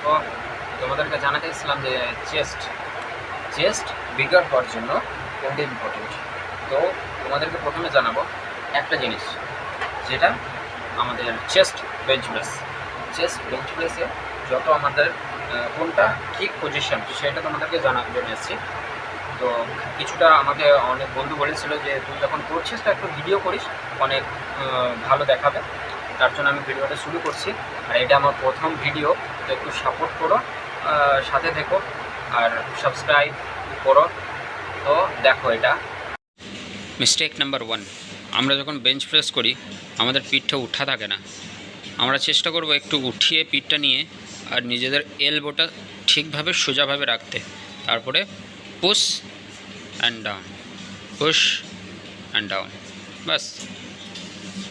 তো তোমাদেরকে জানাতে চাইছিলাম যে চেস্ট বিগার হওয়ার জন্য কোনটা ইম্পর্টেন্ট। তো তোমাদেরকে প্রথমে জানাবো একটা জিনিস, যেটা আমাদের চেস্ট বেঞ্চ প্রেসে যত আমাদের কোনটা ঠিক পজিশন সেটা তোমাদেরকে জন্য এসেছি। তো কিছুটা আমাকে অনেক বন্ধু বলেছিল যে তুই যখন করছিস তো একটু ভিডিও করিস, অনেক ভালো দেখাবে। তার জন্য আমি ভিডিওটা শুরু করছি। আর এটা আমার প্রথম ভিডিও, তো একটু সাপোর্ট করো, সাথে থেকো আর সাবস্ক্রাইব করো। তো দেখো, এটা মিস্টেক নাম্বার 1। আমরা যখন বেঞ্চ প্রেস করি আমাদের পিঠটা উঠা থাকে না। আমরা চেষ্টা করব একটু উঠিয়ে পিঠটা নিয়ে আর নিজেদের এলবোটা ঠিকভাবে সোজাভাবে রাখতে। তারপরে push and down, push and down, bus.